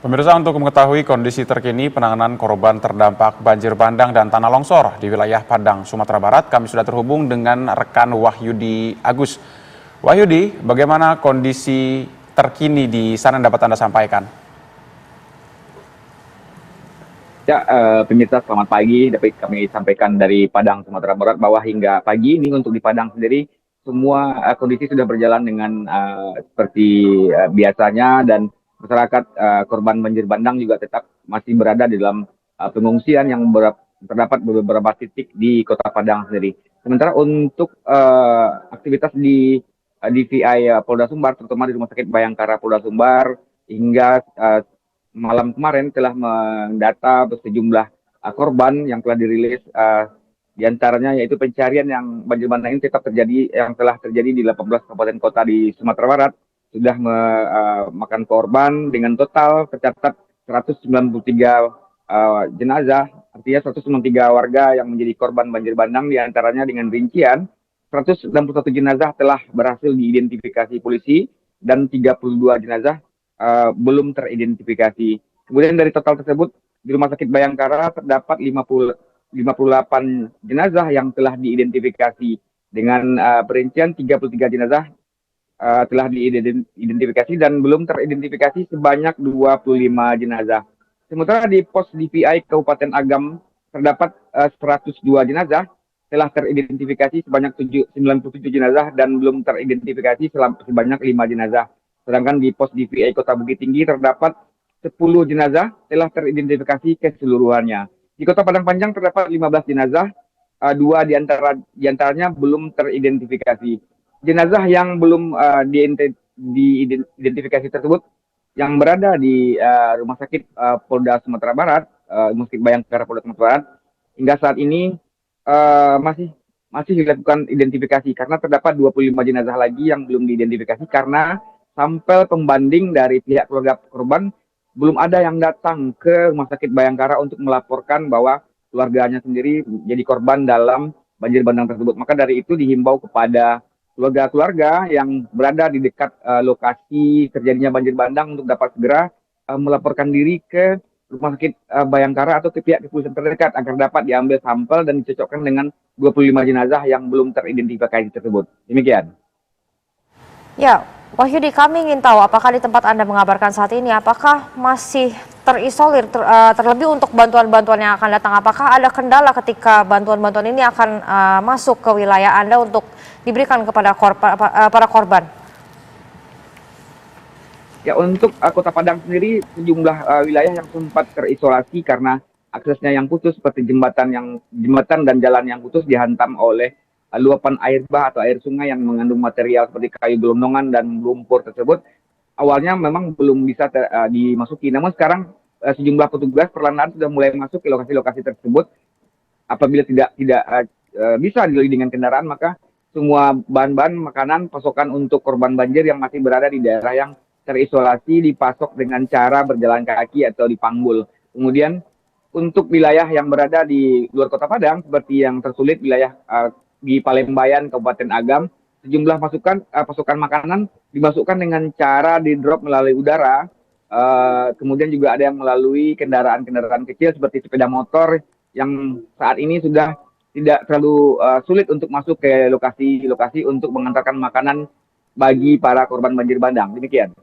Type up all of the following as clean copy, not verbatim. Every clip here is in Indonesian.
Pemirsa, untuk mengetahui kondisi terkini penanganan korban terdampak banjir bandang dan tanah longsor di wilayah Padang, Sumatera Barat, kami sudah terhubung dengan rekan Wahyudi Agus. Wahyudi, bagaimana kondisi terkini di sana yang dapat Anda sampaikan? Ya, pemirsa selamat pagi. Dapat kami sampaikan dari Padang, Sumatera Barat bahwa hingga pagi ini untuk di Padang sendiri semua kondisi sudah berjalan dengan seperti biasanya dan masyarakat korban banjir bandang juga tetap masih berada di dalam pengungsian yang terdapat beberapa titik di Kota Padang sendiri. Sementara untuk aktivitas di DVI Polda Sumbar, terutama di Rumah Sakit Bayangkara Polda Sumbar, hingga malam kemarin telah mendata sejumlah korban yang telah dirilis, di antaranya yaitu pencarian yang banjir bandang ini tetap terjadi, yang telah terjadi di 18 kabupaten kota di Sumatera Barat sudah memakan korban dengan total tercatat 193 jenazah, artinya 193 warga yang menjadi korban banjir bandang, di antaranya dengan rincian 161 jenazah telah berhasil diidentifikasi polisi dan 32 jenazah belum teridentifikasi. Kemudian dari total tersebut di Rumah Sakit Bayangkara terdapat 58 jenazah yang telah diidentifikasi dengan perincian 33 jenazah telah diidentifikasi dan belum teridentifikasi sebanyak 25 jenazah. Sementara di pos DVI Kabupaten Agam terdapat 102 jenazah telah teridentifikasi sebanyak 97 jenazah dan belum teridentifikasi sebanyak 5 jenazah. Sedangkan di pos DVI Kota Bukit Tinggi terdapat 10 jenazah telah teridentifikasi keseluruhannya. Di Kota Padang Panjang terdapat 15 jenazah, dua diantaranya belum teridentifikasi. Jenazah yang belum diidentifikasi tersebut yang berada di Rumah Sakit Polda Sumatera Barat, Rumah Sakit Bayangkara Polda Sumatera Barat, hingga saat ini masih dilakukan identifikasi karena terdapat 25 jenazah lagi yang belum diidentifikasi karena sampel pembanding dari pihak keluarga korban belum ada yang datang ke Rumah Sakit Bayangkara untuk melaporkan bahwa keluarganya sendiri menjadi korban dalam banjir bandang tersebut. Maka dari itu dihimbau kepada keluarga-keluarga yang berada di dekat lokasi terjadinya banjir bandang untuk dapat segera melaporkan diri ke Rumah Sakit Bayangkara atau ke pihak kepolisian terdekat agar dapat diambil sampel dan dicocokkan dengan 25 jenazah yang belum teridentifikasi tersebut. Demikian. Ya, Wahyudi, kami ingin tahu apakah di tempat Anda mengabarkan saat ini, apakah masih terisolir, terlebih untuk bantuan-bantuan yang akan datang, apakah ada kendala ketika bantuan-bantuan ini akan masuk ke wilayah Anda untuk diberikan kepada para korban? Ya, untuk Kota Padang sendiri sejumlah wilayah yang sempat terisolasi karena aksesnya yang putus, seperti jembatan dan jalan yang putus dihantam oleh luapan air bah atau air sungai yang mengandung material seperti kayu gelondongan dan lumpur tersebut. Awalnya memang belum bisa dimasuki, namun sekarang sejumlah petugas perlahan-lahan sudah mulai masuk ke lokasi-lokasi tersebut. Apabila tidak bisa dilalui dengan kendaraan, maka semua bahan-bahan makanan pasokan untuk korban banjir yang masih berada di daerah yang terisolasi dipasok dengan cara berjalan kaki atau dipanggul. Kemudian untuk wilayah yang berada di luar Kota Padang seperti yang tersulit wilayah di Palembayan, Kabupaten Agam, sejumlah pasokan makanan dimasukkan dengan cara di drop melalui udara. Kemudian juga ada yang melalui kendaraan-kendaraan kecil seperti sepeda motor yang saat ini sudah tidak terlalu sulit untuk masuk ke lokasi-lokasi untuk mengantarkan makanan bagi para korban banjir bandang. Demikian.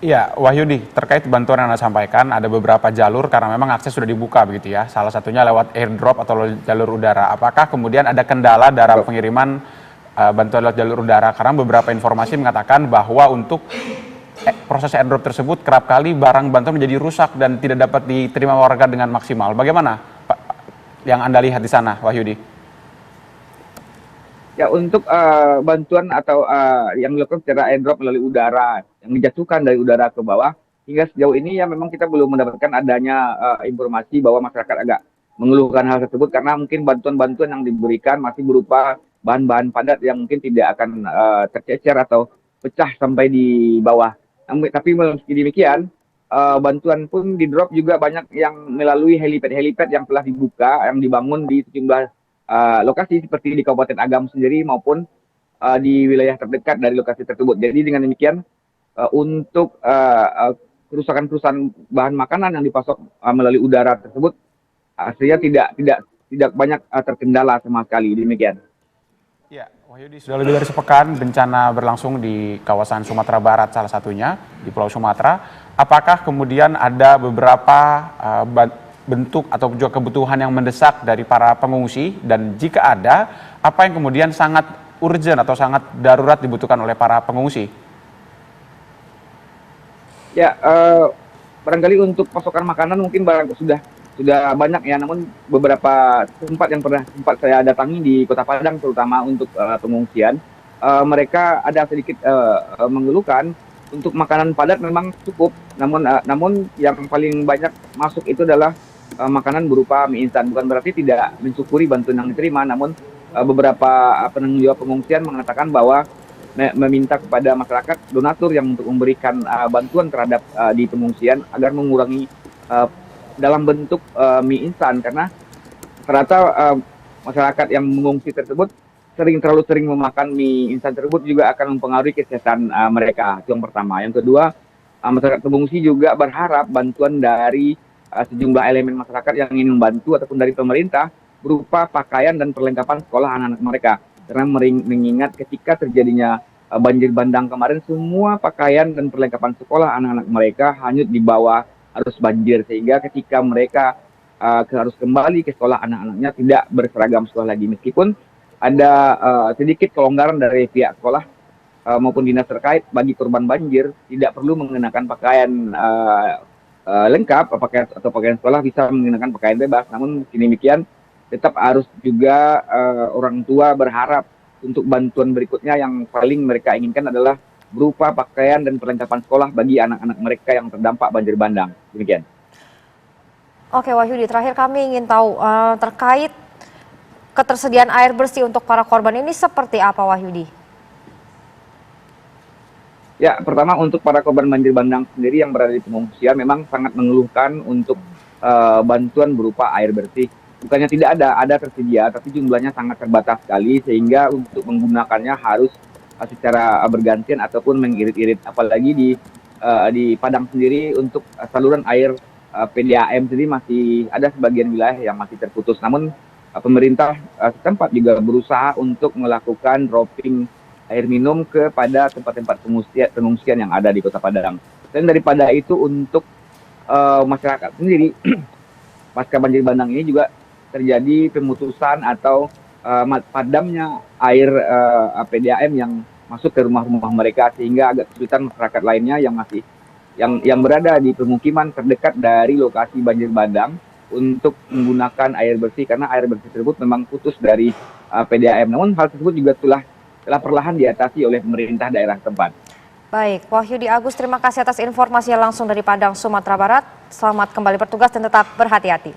Iya, Wahyudi, terkait bantuan yang Anda sampaikan, ada beberapa jalur karena memang akses sudah dibuka begitu ya. Salah satunya lewat airdrop atau jalur udara. Apakah kemudian ada kendala dalam pengiriman bantuan lewat jalur udara? Karena beberapa informasi mengatakan bahwa untuk proses airdrop tersebut kerap kali barang bantuan menjadi rusak dan tidak dapat diterima warga dengan maksimal. Bagaimana Pak, yang Anda lihat di sana, Wahyudi? Ya, untuk bantuan atau yang dilakukan secara airdrop melalui udara, yang dijatuhkan dari udara ke bawah, hingga sejauh ini ya memang kita belum mendapatkan adanya informasi bahwa masyarakat agak mengeluhkan hal tersebut karena mungkin bantuan-bantuan yang diberikan masih berupa bahan-bahan padat yang mungkin tidak akan tercecer atau pecah sampai di bawah. Tapi meski demikian, bantuan pun di drop juga banyak yang melalui helipad yang telah dibuka, yang dibangun di sejumlah lokasi seperti di Kabupaten Agam sendiri maupun di wilayah terdekat dari lokasi tersebut. Jadi dengan demikian untuk kerusakan-kerusakan bahan makanan yang dipasok melalui udara tersebut artinya tidak banyak terkendala sama sekali. Demikian. Ya, Wahyudi, sudah lebih dari sepekan bencana berlangsung di kawasan Sumatera Barat salah satunya di Pulau Sumatera. Apakah kemudian ada beberapa bentuk atau juga kebutuhan yang mendesak dari para pengungsi, dan jika ada, apa yang kemudian sangat urgent atau sangat darurat dibutuhkan oleh para pengungsi? Ya, barangkali untuk pasokan makanan mungkin sudah banyak ya, namun beberapa tempat yang sempat saya datangi di Kota Padang terutama untuk pengungsian, mereka ada sedikit mengeluhkan untuk makanan padat memang cukup, namun yang paling banyak masuk itu adalah makanan berupa mie instan. Bukan berarti tidak mensyukuri bantuan yang diterima, namun beberapa penanggung jawab pengungsian mengatakan bahwa meminta kepada masyarakat donatur yang untuk memberikan bantuan terhadap di pengungsian agar mengurangi dalam bentuk mie instan, karena ternyata masyarakat yang mengungsi tersebut terlalu sering memakan mie instan tersebut juga akan mempengaruhi kesehatan mereka. Itu yang pertama. Yang kedua, masyarakat pengungsi juga berharap bantuan dari sejumlah elemen masyarakat yang ingin membantu ataupun dari pemerintah berupa pakaian dan perlengkapan sekolah anak-anak mereka. Karena mengingat ketika terjadinya banjir bandang kemarin, semua pakaian dan perlengkapan sekolah anak-anak mereka hanyut di bawah arus banjir, sehingga ketika mereka harus kembali ke sekolah, anak-anaknya tidak berseragam sekolah lagi. Meskipun ada sedikit kelonggaran dari pihak sekolah maupun dinas terkait bagi korban banjir, tidak perlu mengenakan pakaian lengkap, pakaian sekolah, bisa mengenakan pakaian bebas. Namun demikian tetap harus juga orang tua berharap untuk bantuan berikutnya yang paling mereka inginkan adalah berupa pakaian dan perlengkapan sekolah bagi anak-anak mereka yang terdampak banjir bandang. Demikian. Oke Wahyudi, terakhir kami ingin tahu terkait ketersediaan air bersih untuk para korban ini seperti apa, Wahyudi? Ya, pertama untuk para korban banjir bandang sendiri yang berada di pengungsian memang sangat mengeluhkan untuk bantuan berupa air bersih. Bukannya tidak ada tersedia, tapi jumlahnya sangat terbatas sekali, sehingga untuk menggunakannya harus secara bergantian ataupun mengirit-irit. Apalagi di Padang sendiri untuk saluran air PDAM sendiri masih ada sebagian wilayah yang masih terputus. Namun pemerintah setempat juga berusaha untuk melakukan dropping air minum kepada tempat-tempat pengungsian yang ada di Kota Padang. Dan daripada itu untuk masyarakat sendiri, pasca banjir bandang ini juga terjadi pemutusan atau padamnya air PDAM yang masuk ke rumah-rumah mereka, sehingga agak kesulitan masyarakat lainnya yang berada di pemukiman terdekat dari lokasi banjir bandang untuk menggunakan air bersih, karena air bersih tersebut memang putus dari PDAM. Namun hal tersebut juga telah perlahan diatasi oleh pemerintah daerah tempat. Baik, Wahyudi Agus, terima kasih atas informasi langsung dari Padang, Sumatera Barat. Selamat kembali bertugas dan tetap berhati-hati.